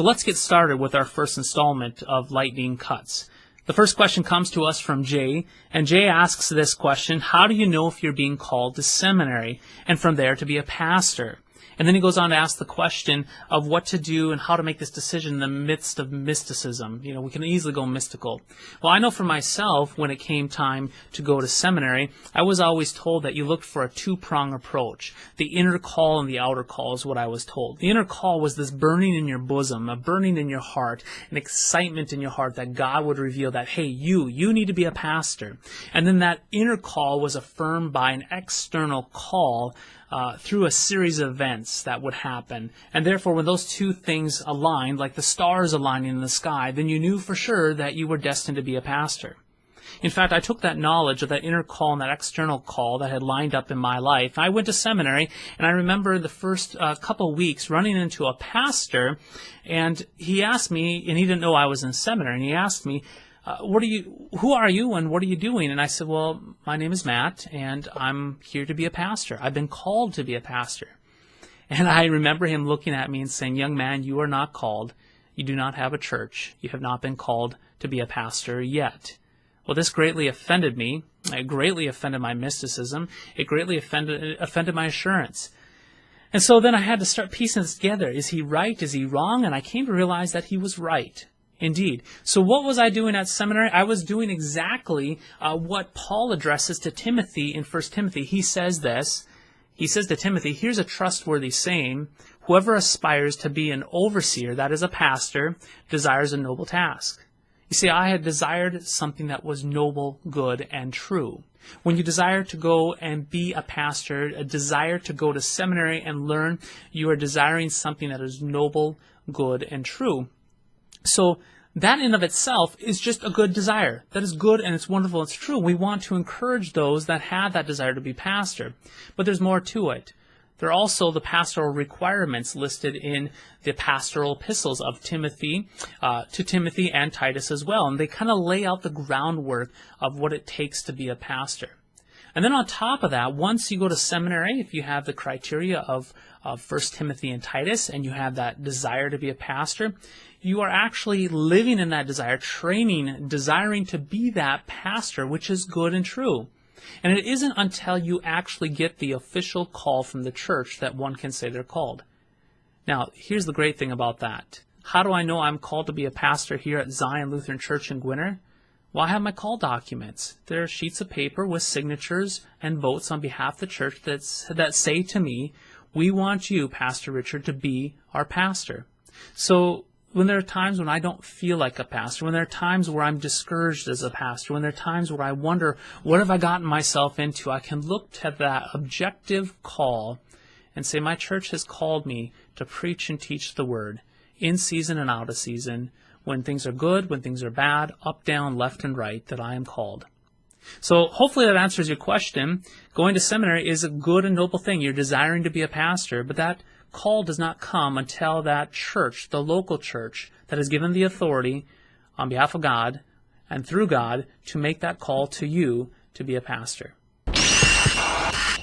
So let's get started with our first installment of Lightning Cuts. The first question comes to us from Jay, and Jay asks this question: how do you know if you're being called to seminary, and from there to be a pastor? And then he goes on to ask the question of what to do and how to make this decision in the midst of mysticism. You know, we can easily go mystical. Well, I know for myself, when it came time to go to seminary, I was always told that you looked for a two-prong approach. The inner call and the outer call is what I was told. The inner call was this burning in your bosom, a burning in your heart, an excitement in your heart that God would reveal that, hey, you need to be a pastor. And then that inner call was affirmed by an external call through a series of events that would happen. And therefore, when those two things aligned, like the stars aligning in the sky, then you knew for sure that you were destined to be a pastor. In fact, I took that knowledge of that inner call and that external call that had lined up in my life. I went to seminary, and I remember the first couple weeks running into a pastor, and he asked me, and he didn't know I was in seminary, and he asked me, who are you and what are you doing? And I said, well, my name is Matt and I'm here to be a pastor. I've been called to be a pastor. And I remember him looking at me and saying, young man, you are not called. You do not have a church. You have not been called to be a pastor yet. Well, this greatly offended me. It greatly offended my mysticism. It greatly offended my assurance. And so then I had to start piecing this together. Is he right? Is he wrong? And I came to realize that he was right. Indeed. So what was I doing at seminary? I was doing exactly what Paul addresses to Timothy in 1 Timothy. He says this. He says to Timothy, here's a trustworthy saying: whoever aspires to be an overseer, that is a pastor, desires a noble task. You see, I had desired something that was noble, good, and true. When you desire to go and be a pastor, a desire to go to seminary and learn, you are desiring something that is noble, good, and true. So that in of itself is just a good desire. That is good and it's wonderful. It's true. We want to encourage those that have that desire to be pastor. But there's more to it. There are also the pastoral requirements listed in the pastoral epistles of Timothy, to Timothy and Titus as well. And they kind of lay out the groundwork of what it takes to be a pastor. And then on top of that, once you go to seminary, if you have the criteria of 1 Timothy and Titus, and you have that desire to be a pastor, you are actually living in that desire, training, desiring to be that pastor, which is good and true. And it isn't until you actually get the official call from the church that one can say they're called. Now, here's the great thing about that. How do I know I'm called to be a pastor here at Zion Lutheran Church in Gwinner? Well, I have my call documents. There are sheets of paper with signatures and votes on behalf of the church that say to me, we want you, Pastor Richard, to be our pastor. So when there are times when I don't feel like a pastor, when there are times where I'm discouraged as a pastor, when there are times where I wonder, what have I gotten myself into? I can look at that objective call and say, my church has called me to preach and teach the word, in season and out of season, when things are good, when things are bad, up, down, left, and right, that I am called. So hopefully that answers your question. Going to seminary is a good and noble thing. You're desiring to be a pastor, but that call does not come until that church, the local church, that is given the authority on behalf of God and through God to make that call to you to be a pastor.